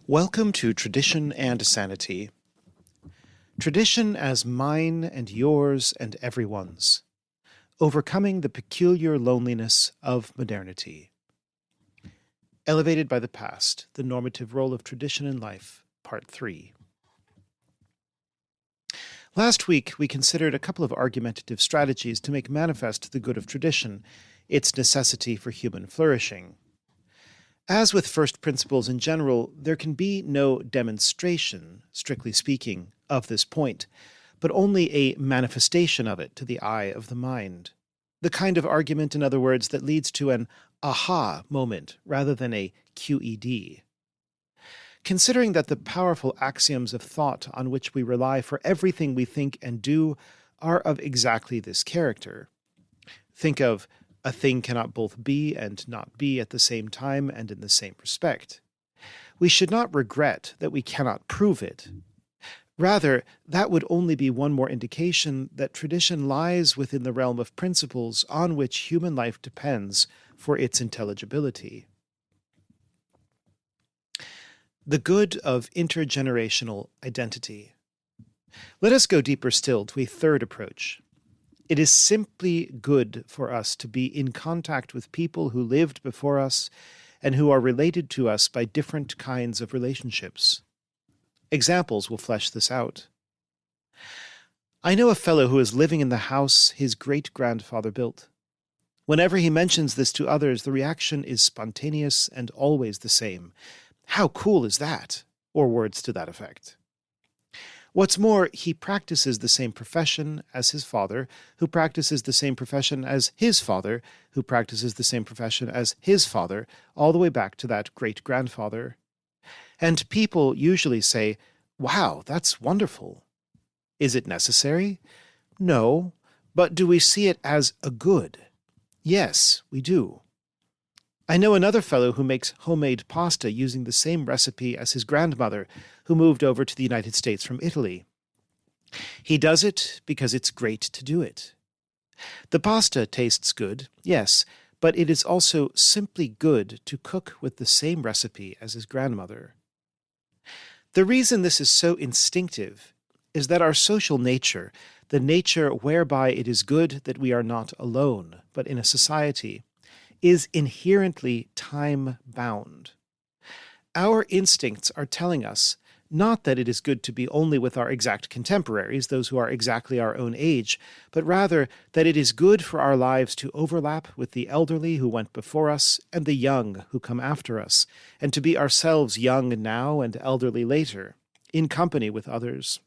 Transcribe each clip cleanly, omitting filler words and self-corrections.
Welcome to Tradition and Sanity. Tradition as mine and yours and everyone's. Overcoming the peculiar loneliness of modernity. Elevated by the past, the normative role of tradition in life, Part 3. Last week, we considered a couple of argumentative strategies to make manifest the good of tradition, its necessity for human flourishing. As with first principles in general, there can be no demonstration, strictly speaking, of this point, but only a manifestation of it to the eye of the mind. The kind of argument, in other words, that leads to an aha moment rather than a QED. Considering that the powerful axioms of thought on which we rely for everything we think and do are of exactly this character. Think of a thing cannot both be and not be at the same time and in the same respect. We should not regret that we cannot prove it. Rather, that would only be one more indication that tradition lies within the realm of principles on which human life depends for its intelligibility. The good of intergenerational identity. Let us go deeper still to a third approach. It is simply good for us to be in contact with people who lived before us and who are related to us by different kinds of relationships. Examples will flesh this out. I know a fellow who is living in the house his great-grandfather built. Whenever he mentions this to others, the reaction is spontaneous and always the same. "How cool is that?" or words to that effect. What's more, he practices the same profession as his father, who practices the same profession as his father, who practices the same profession as his father, all the way back to that great-grandfather. And people usually say, "Wow, that's wonderful." Is it necessary? No, but do we see it as a good? Yes, we do. I know another fellow who makes homemade pasta using the same recipe as his grandmother, who moved over to the United States from Italy. He does it because it's great to do it. The pasta tastes good, yes, but it is also simply good to cook with the same recipe as his grandmother. The reason this is so instinctive is that our social nature, the nature whereby it is good that we are not alone, but in a society, is inherently time-bound. Our instincts are telling us not that it is good to be only with our exact contemporaries, those who are exactly our own age, but rather that it is good for our lives to overlap with the elderly who went before us and the young who come after us, and to be ourselves young now and elderly later, in company with others.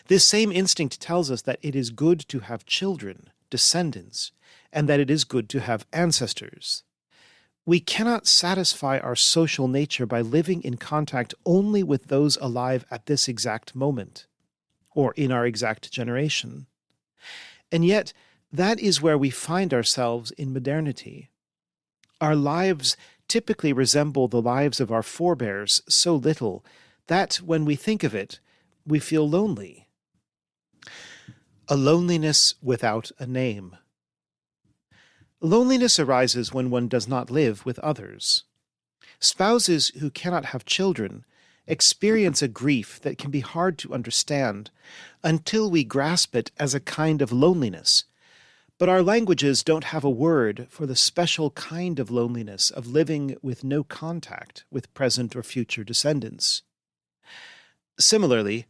This same instinct tells us that it is good to have children, descendants, and that it is good to have ancestors. We cannot satisfy our social nature by living in contact only with those alive at this exact moment, or in our exact generation. And yet, that is where we find ourselves in modernity. Our lives typically resemble the lives of our forebears so little that, when we think of it, we feel lonely. A loneliness without a name. Loneliness arises when one does not live with others. Spouses who cannot have children experience a grief that can be hard to understand until we grasp it as a kind of loneliness. But our languages don't have a word for the special kind of loneliness of living with no contact with present or future descendants. Similarly,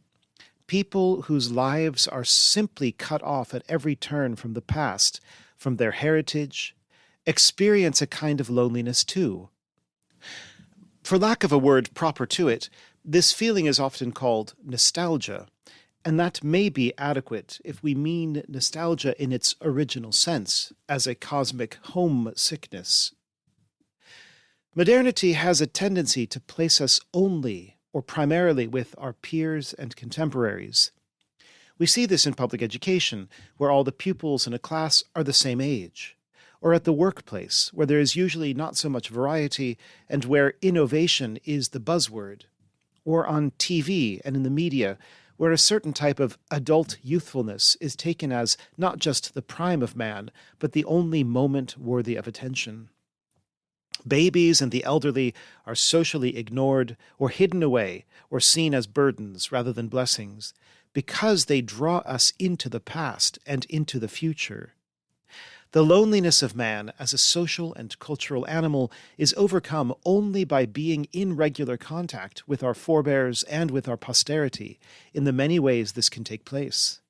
people whose lives are simply cut off at every turn from the past, from their heritage, experience a kind of loneliness too. For lack of a word proper to it, this feeling is often called nostalgia, and that may be adequate if we mean nostalgia in its original sense, as a cosmic homesickness. Modernity has a tendency to place us only or primarily with our peers and contemporaries. We see this in public education, where all the pupils in a class are the same age, or at the workplace, where there is usually not so much variety and where innovation is the buzzword, or on TV and in the media, where a certain type of adult youthfulness is taken as not just the prime of man, but the only moment worthy of attention. Babies and the elderly are socially ignored or hidden away or seen as burdens rather than blessings because they draw us into the past and into the future. The loneliness of man as a social and cultural animal is overcome only by being in regular contact with our forebears and with our posterity in the many ways this can take place.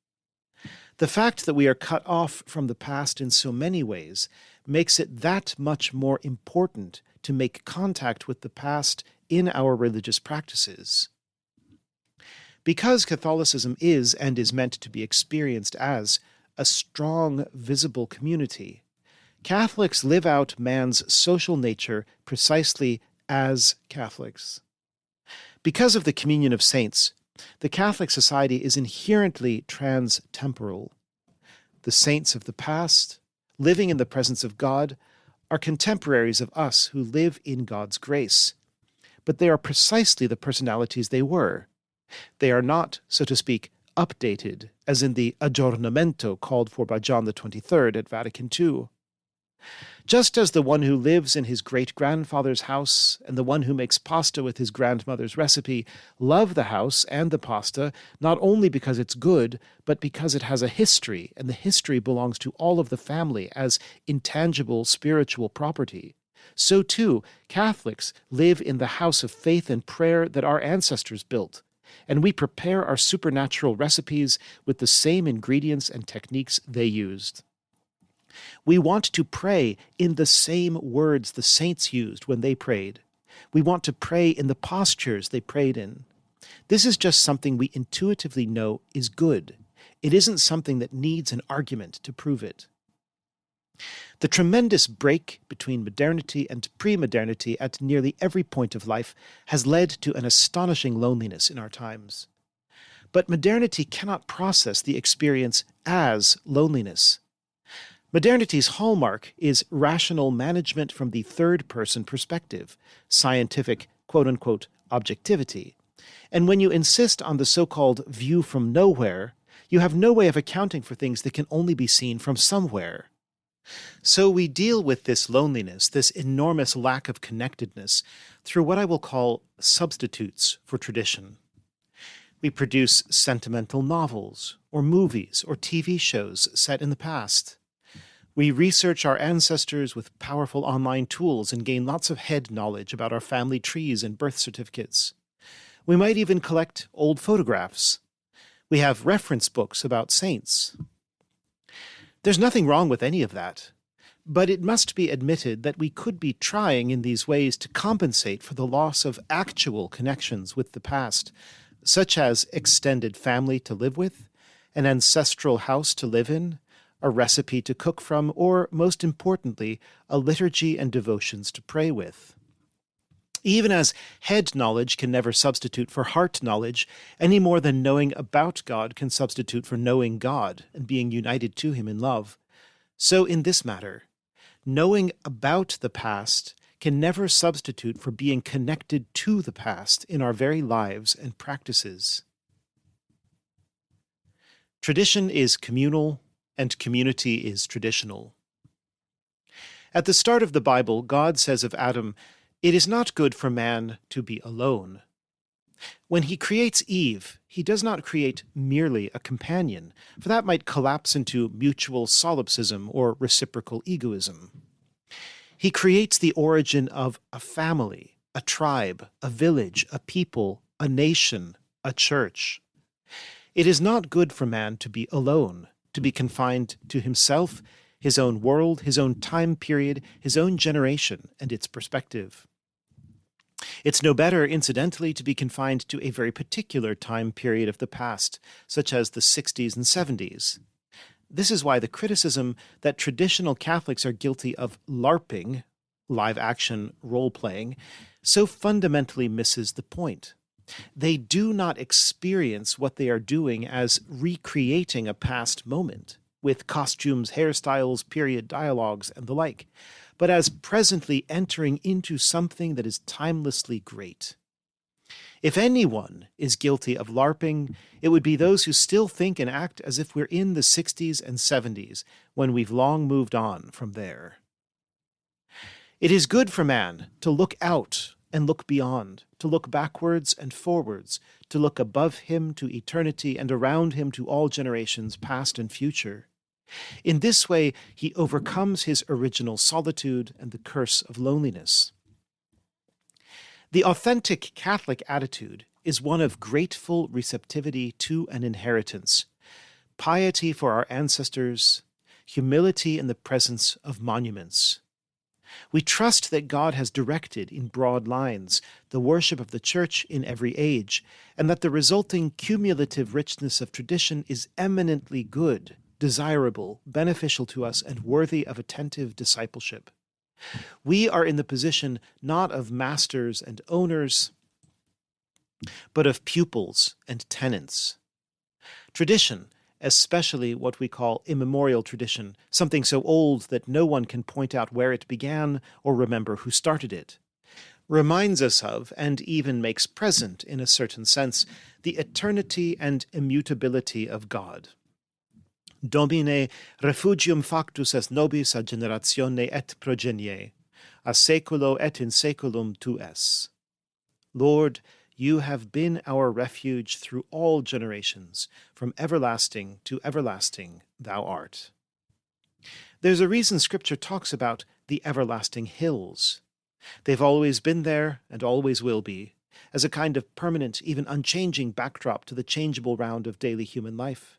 The fact that we are cut off from the past in so many ways makes it that much more important to make contact with the past in our religious practices. Because Catholicism is and is meant to be experienced as a strong, visible community, Catholics live out man's social nature precisely as Catholics. Because of the communion of saints, the Catholic society is inherently trans-temporal. The saints of the past, living in the presence of God, are contemporaries of us who live in God's grace. But they are precisely the personalities they were. They are not, so to speak, updated, as in the aggiornamento called for by John the 23rd at Vatican II. Just as the one who lives in his great-grandfather's house and the one who makes pasta with his grandmother's recipe love the house and the pasta not only because it's good, but because it has a history, and the history belongs to all of the family as intangible spiritual property, so too Catholics live in the house of faith and prayer that our ancestors built, and we prepare our supernatural recipes with the same ingredients and techniques they used. We want to pray in the same words the saints used when they prayed. We want to pray in the postures they prayed in. This is just something we intuitively know is good. It isn't something that needs an argument to prove it. The tremendous break between modernity and pre-modernity at nearly every point of life has led to an astonishing loneliness in our times. But modernity cannot process the experience as loneliness. Modernity's hallmark is rational management from the third-person perspective, scientific, quote-unquote, objectivity. And when you insist on the so-called view from nowhere, you have no way of accounting for things that can only be seen from somewhere. So we deal with this loneliness, this enormous lack of connectedness, through what I will call substitutes for tradition. We produce sentimental novels, or movies, or TV shows set in the past. We research our ancestors with powerful online tools and gain lots of head knowledge about our family trees and birth certificates. We might even collect old photographs. We have reference books about saints. There's nothing wrong with any of that, but it must be admitted that we could be trying in these ways to compensate for the loss of actual connections with the past, such as extended family to live with, an ancestral house to live in, a recipe to cook from, or, most importantly, a liturgy and devotions to pray with. Even as head knowledge can never substitute for heart knowledge, any more than knowing about God can substitute for knowing God and being united to Him in love. So in this matter, knowing about the past can never substitute for being connected to the past in our very lives and practices. Tradition is communal, and community is traditional. At the start of the Bible, God says of Adam, "It is not good for man to be alone." When he creates Eve, he does not create merely a companion, for that might collapse into mutual solipsism or reciprocal egoism. He creates the origin of a family, a tribe, a village, a people, a nation, a church. It is not good for man to be alone, to be confined to himself, his own world, his own time period, his own generation, and its perspective. It's no better, incidentally, to be confined to a very particular time period of the past, such as the 60s and 70s. This is why the criticism that traditional Catholics are guilty of LARPing, live-action role-playing, so fundamentally misses the point. They do not experience what they are doing as recreating a past moment, with costumes, hairstyles, period dialogues, and the like, but as presently entering into something that is timelessly great. If anyone is guilty of LARPing, it would be those who still think and act as if we're in the 60s and 70s, when we've long moved on from there. It is good for man to look out and look beyond, to look backwards and forwards, to look above him to eternity and around him to all generations past and future. In this way, he overcomes his original solitude and the curse of loneliness. The authentic Catholic attitude is one of grateful receptivity to an inheritance, piety for our ancestors, humility in the presence of monuments. We trust that God has directed in broad lines the worship of the Church in every age, and that the resulting cumulative richness of tradition is eminently good, desirable, beneficial to us, and worthy of attentive discipleship. We are in the position not of masters and owners, but of pupils and tenants. Tradition, especially what we call immemorial tradition, something so old that no one can point out where it began or remember who started it, reminds us of, and even makes present in a certain sense, the eternity and immutability of God. Domine, refugium factus est nobis a generatione et progenie, a seculo et in seculum tu es. Lord, you have been our refuge through all generations, from everlasting to everlasting thou art. There's a reason Scripture talks about the everlasting hills. They've always been there and always will be, as a kind of permanent, even unchanging backdrop to the changeable round of daily human life.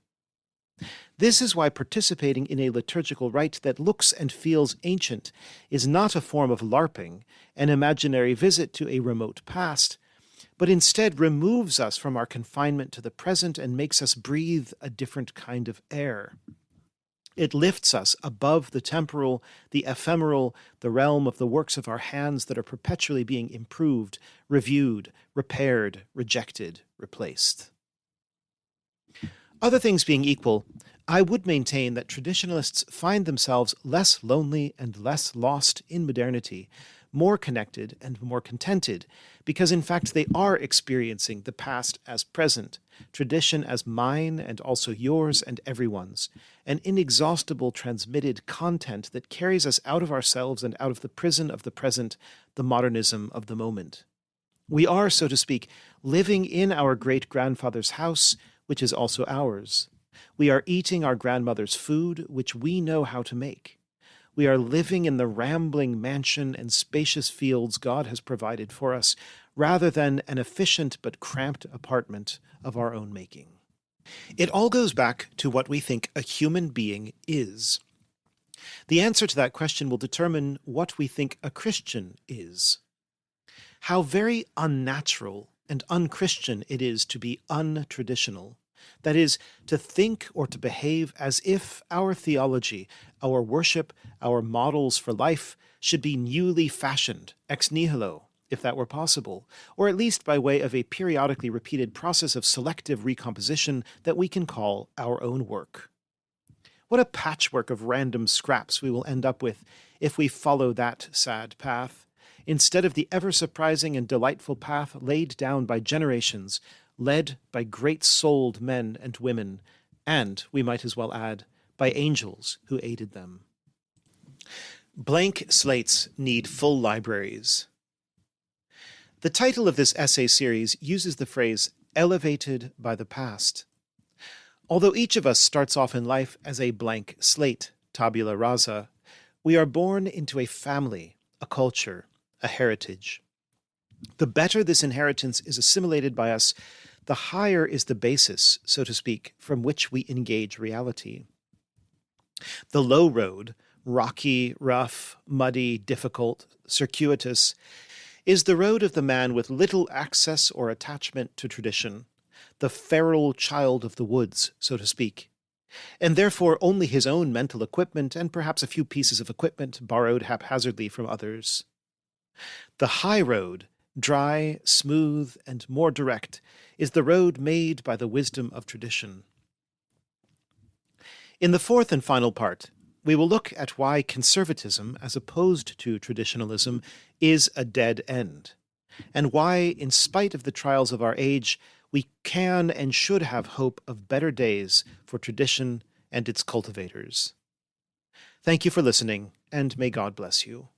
This is why participating in a liturgical rite that looks and feels ancient is not a form of LARPing, an imaginary visit to a remote past, but instead removes us from our confinement to the present and makes us breathe a different kind of air. It lifts us above the temporal, the ephemeral, the realm of the works of our hands that are perpetually being improved, reviewed, repaired, rejected, replaced. Other things being equal, I would maintain that traditionalists find themselves less lonely and less lost in modernity, more connected and more contented, because in fact they are experiencing the past as present, tradition as mine and also yours and everyone's, an inexhaustible transmitted content that carries us out of ourselves and out of the prison of the present, the modernism of the moment. We are, so to speak, living in our great-grandfather's house, which is also ours. We are eating our grandmother's food, which we know how to make. We are living in the rambling mansion and spacious fields God has provided for us, rather than an efficient but cramped apartment of our own making. It all goes back to what we think a human being is. The answer to that question will determine what we think a Christian is. How very unnatural and unchristian it is to be untraditional. That is, to think or to behave as if our theology, our worship, our models for life should be newly fashioned, ex nihilo, if that were possible, or at least by way of a periodically repeated process of selective recomposition that we can call our own work. What a patchwork of random scraps we will end up with if we follow that sad path, instead of the ever-surprising and delightful path laid down by generations, led by great-souled men and women, and, we might as well add, by angels who aided them. Blank slates need full libraries. The title of this essay series uses the phrase, elevated by the past. Although each of us starts off in life as a blank slate, tabula rasa, we are born into a family, a culture, a heritage. The better this inheritance is assimilated by us, the higher is the basis, so to speak, from which we engage reality. The low road, rocky, rough, muddy, difficult, circuitous, is the road of the man with little access or attachment to tradition, the feral child of the woods, so to speak, and therefore only his own mental equipment and perhaps a few pieces of equipment borrowed haphazardly from others. The high road, dry, smooth, and more direct, is the road made by the wisdom of tradition. In the fourth and final part, we will look at why conservatism, as opposed to traditionalism, is a dead end, and why, in spite of the trials of our age, we can and should have hope of better days for tradition and its cultivators. Thank you for listening, and may God bless you.